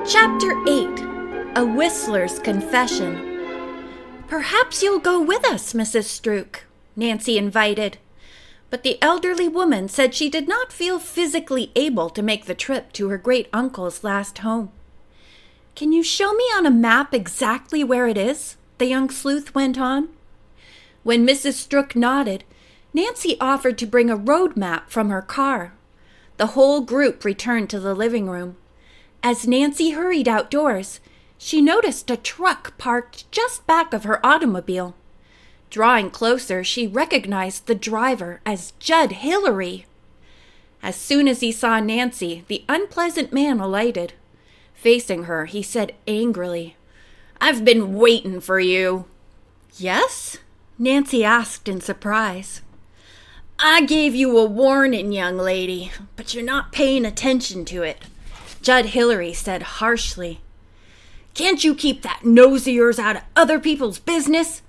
Chapter 8. A Whistler's Confession. "Perhaps you'll go with us, Mrs. Strook," Nancy invited. But the elderly woman said she did not feel physically able to make the trip to her great-uncle's last home. "Can you show me on a map exactly where it is?" the young sleuth went on. When Mrs. Strook nodded, Nancy offered to bring a road map from her car. The whole group returned to the living room. As Nancy hurried outdoors, she noticed a truck parked just back of her automobile. Drawing closer, she recognized the driver as Judd Hillary. As soon as he saw Nancy, the unpleasant man alighted. Facing her, he said angrily, "I've been waiting for you." "Yes?" Nancy asked in surprise. "I gave you a warning, young lady, but you're not paying attention to it," Judd Hillary said harshly. "Can't you keep that nose of yours out of other people's business?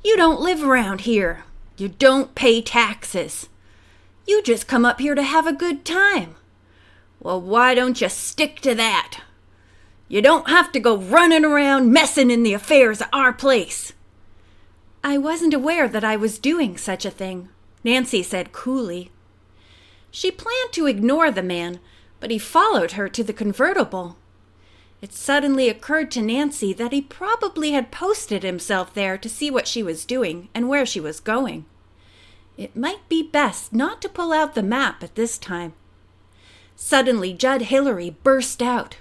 You don't live around here. You don't pay taxes. You just come up here to have a good time. Well, why don't you stick to that? You don't have to go running around messing in the affairs of our place." "I wasn't aware that I was doing such a thing," Nancy said coolly. She planned to ignore the man, but he followed her to the convertible. It suddenly occurred to Nancy that he probably had posted himself there to see what she was doing and where she was going. It might be best not to pull out the map at this time. Suddenly, Judd Hillary burst out,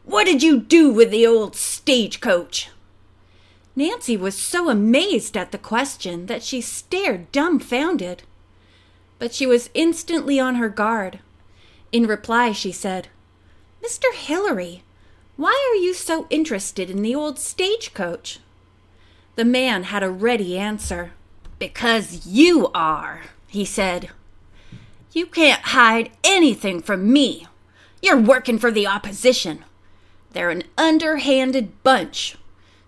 "What did you do with the old stagecoach?" Nancy was so amazed at the question that she stared dumbfounded. But she was instantly on her guard. In reply, she said, "Mr. Hillary, why are you so interested in the old stagecoach?" The man had a ready answer. "Because you are," he said. "You can't hide anything from me. You're working for the opposition. They're an underhanded bunch.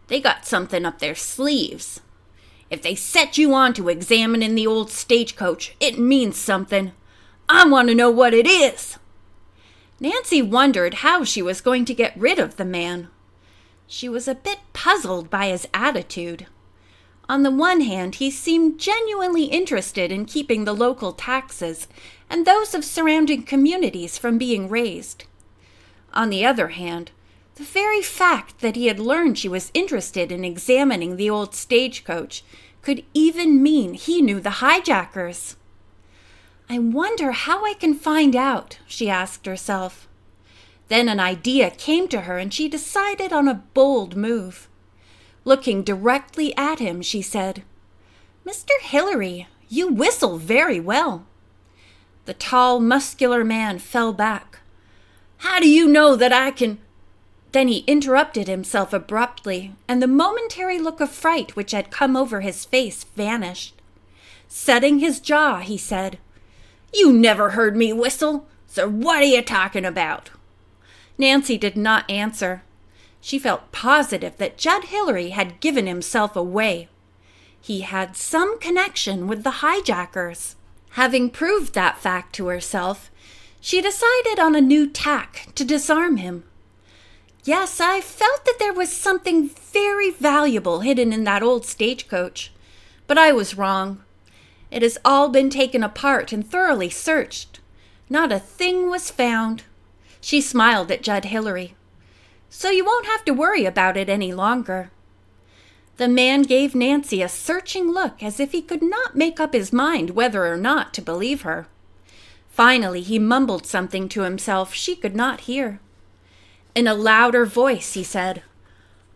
They got something up their sleeves. If they set you on to examining the old stagecoach, it means something. I want to know what it is." Nancy wondered how she was going to get rid of the man. She was a bit puzzled by his attitude. On the one hand, he seemed genuinely interested in keeping the local taxes and those of surrounding communities from being raised. On the other hand, the very fact that he had learned she was interested in examining the old stagecoach could even mean he knew the hijackers. "I wonder how I can find out," she asked herself. Then an idea came to her and she decided on a bold move. Looking directly at him, she said, "Mr. Hillary, you whistle very well." The tall, muscular man fell back. "How do you know that I can—" Then he interrupted himself abruptly, and the momentary look of fright which had come over his face vanished. Setting his jaw, he said, "You never heard me whistle, so what are you talking about?" Nancy did not answer. She felt positive that Judd Hillary had given himself away. He had some connection with the hijackers. Having proved that fact to herself, she decided on a new tack to disarm him. "Yes, I felt that there was something very valuable hidden in that old stagecoach, but I was wrong. It has all been taken apart and thoroughly searched. Not a thing was found." She smiled at Judd Hillary. "So you won't have to worry about it any longer." The man gave Nancy a searching look as if he could not make up his mind whether or not to believe her. Finally, he mumbled something to himself she could not hear. In a louder voice, he said,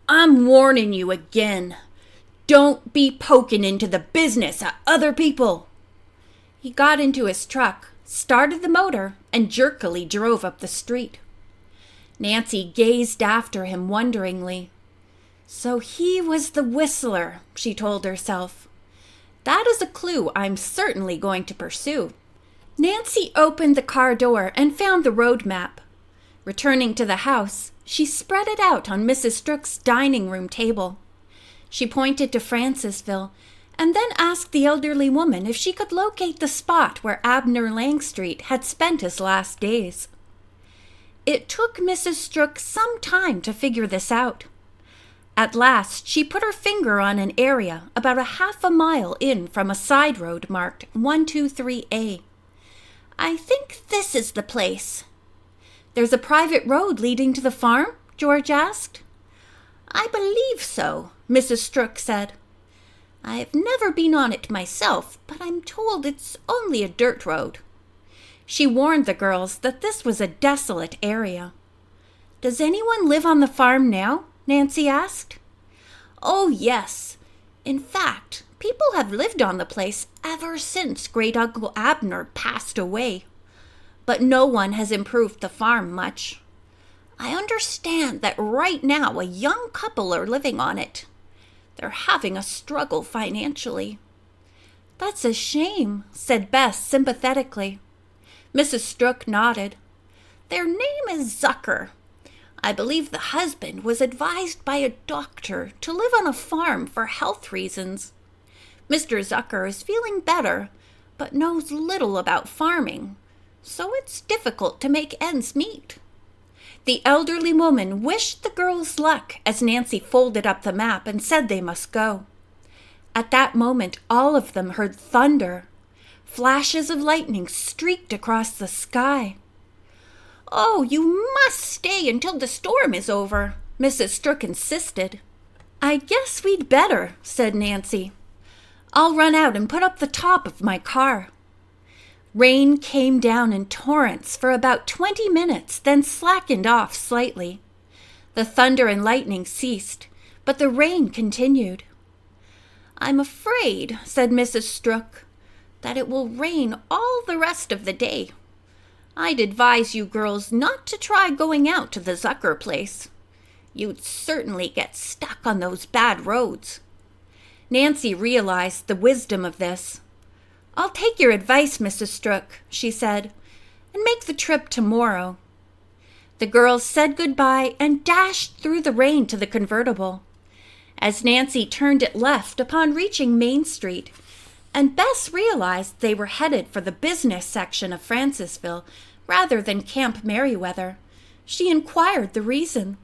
"I'm warning you again. Don't be poking into the business of other people." He got into his truck, started the motor, and jerkily drove up the street. Nancy gazed after him wonderingly. So he was the whistler, she told herself. That is a clue I'm certainly going to pursue. Nancy opened the car door and found the road map. Returning to the house, she spread it out on Mrs. Strook's dining room table. She pointed to Francisville and then asked the elderly woman if she could locate the spot where Abner Langstreet had spent his last days. It took Mrs. Strook some time to figure this out. At last, she put her finger on an area about a half a mile in from a side road marked 123A. "I think this is the place." "There's a private road leading to the farm?" George asked. "I believe so," Mrs. Strook said. "I've never been on it myself, but I'm told it's only a dirt road." She warned the girls that this was a desolate area. "Does anyone live on the farm now?" Nancy asked. "Oh, yes. In fact, people have lived on the place ever since Great-Uncle Abner passed away. But no one has improved the farm much. I understand that right now a young couple are living on it. They're having a struggle financially." "That's a shame," said Bess sympathetically. Mrs. Strook nodded. "Their name is Zucker. I believe the husband was advised by a doctor to live on a farm for health reasons. Mr. Zucker is feeling better, but knows little about farming, so it's difficult to make ends meet." The elderly woman wished the girls luck as Nancy folded up the map and said they must go. At that moment, all of them heard thunder. Flashes of lightning streaked across the sky. "Oh, you must stay until the storm is over," Mrs. Strook insisted. "I guess we'd better," said Nancy. "I'll run out and put up the top of my car." Rain came down in torrents for about 20 minutes, then slackened off slightly. The thunder and lightning ceased, but the rain continued. "I'm afraid," said Mrs. Strook, "that it will rain all the rest of the day. I'd advise you girls not to try going out to the Zucker place. You'd certainly get stuck on those bad roads." Nancy realized the wisdom of this. "I'll take your advice, Mrs. Strook," she said, "and make the trip tomorrow." The girls said goodbye and dashed through the rain to the convertible. As Nancy turned it left upon reaching Main Street, and Bess realized they were headed for the business section of Francisville rather than Camp Merriweather, she inquired the reason.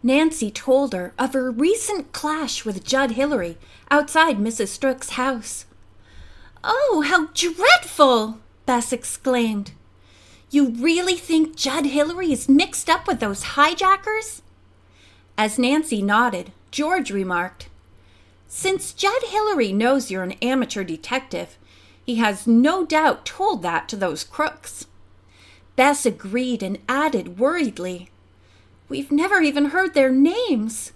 Nancy told her of her recent clash with Judd Hillary outside Mrs. Strook's house. "Oh, how dreadful!" Bess exclaimed. "You really think Judd Hillary is mixed up with those hijackers?" As Nancy nodded, George remarked, "Since Judd Hillary knows you're an amateur detective, he has no doubt told that to those crooks." Bess agreed and added worriedly, "We've never even heard their names.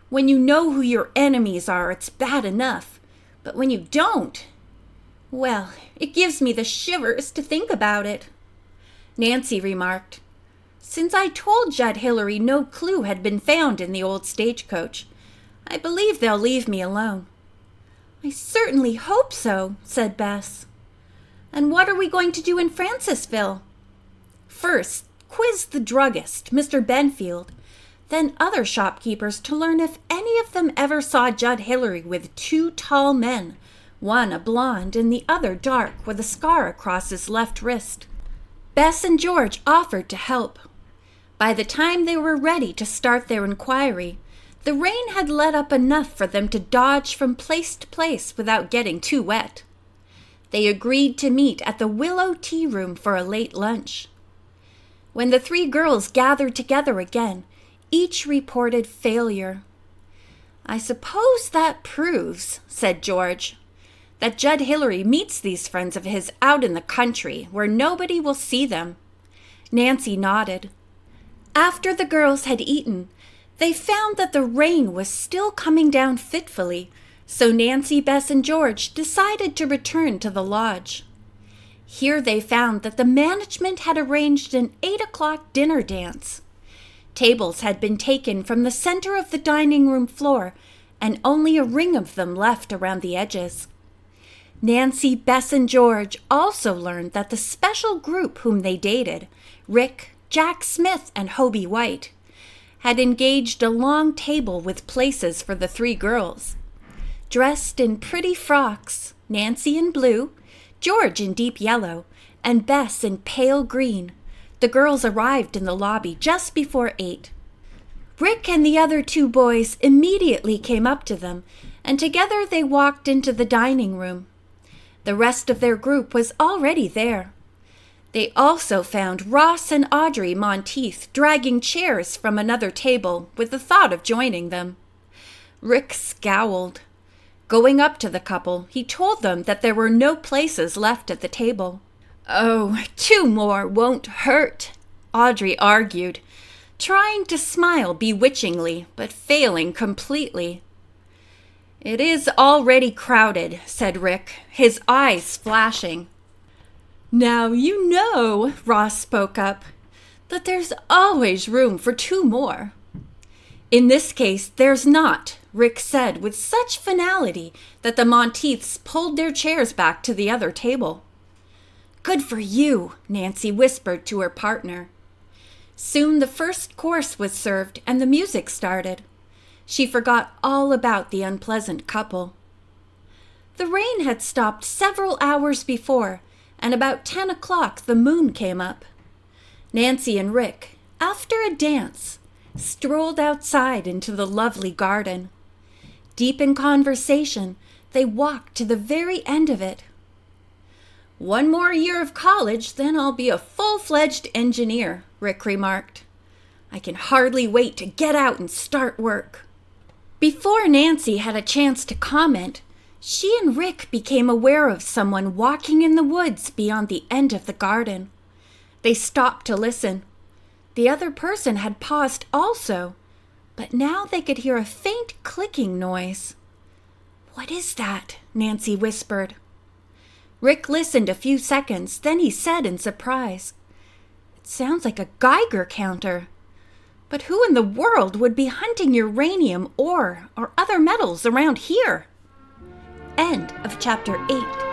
When you know who your enemies are, it's bad enough, but when you don't, well, it gives me the shivers to think about it." Nancy remarked, "Since I told Judd Hillary no clue had been found in the old stagecoach, I believe they'll leave me alone." "I certainly hope so," said Bess. "And what are we going to do in Francisville?" "First, quiz the druggist, Mr. Benfield, then other shopkeepers to learn if any of them ever saw Judd Hillary with 2 tall men, one a blonde and the other dark with a scar across his left wrist." Bess and George offered to help. By the time they were ready to start their inquiry, the rain had let up enough for them to dodge from place to place without getting too wet. They agreed to meet at the Willow Tea Room for a late lunch. When the 3 girls gathered together again, each reported failure. "I suppose that proves," said George, "that Judd Hillary meets these friends of his out in the country where nobody will see them." Nancy nodded. After the girls had eaten, they found that the rain was still coming down fitfully, so Nancy, Bess, and George decided to return to the lodge. Here they found that the management had arranged an 8 o'clock dinner dance. Tables had been taken from the center of the dining room floor, and only a ring of them left around the edges. Nancy, Bess, and George also learned that the special group whom they dated, Rick, Jack Smith, and Hobie White, had engaged a long table with places for the 3 girls. Dressed in pretty frocks, Nancy in blue, George in deep yellow, and Bess in pale green, The girls arrived in the lobby just before 8. Rick and the other 2 boys immediately came up to them, and together they walked into the dining room. The rest of their group was already there. They also found Ross and Audrey Monteith dragging chairs from another table with the thought of joining them. Rick scowled. Going up to the couple, he told them that there were no places left at the table. "Oh, 2 more won't hurt," Audrey argued, trying to smile bewitchingly, but failing completely. "It is already crowded," said Rick, his eyes flashing. "Now you know," Ross spoke up, "that there's always room for 2 more. "In this case, there's not," Rick said with such finality that the Monteiths pulled their chairs back to the other table. "Good for you," Nancy whispered to her partner. Soon the first course was served and the music started. She forgot all about the unpleasant couple. The rain had stopped several hours before, and about 10 o'clock the moon came up. Nancy and Rick, after a dance, strolled outside into the lovely garden. Deep in conversation, they walked to the very end of it. "One more year of college, then I'll be a full-fledged engineer," Rick remarked. "I can hardly wait to get out and start work." Before Nancy had a chance to comment, she and Rick became aware of someone walking in the woods beyond the end of the garden. They stopped to listen. The other person had paused also, but now they could hear a faint clicking noise. "What is that?" Nancy whispered. Rick listened a few seconds, then he said in surprise, "It sounds like a Geiger counter. But who in the world would be hunting uranium ore or other metals around here?" End of chapter 8.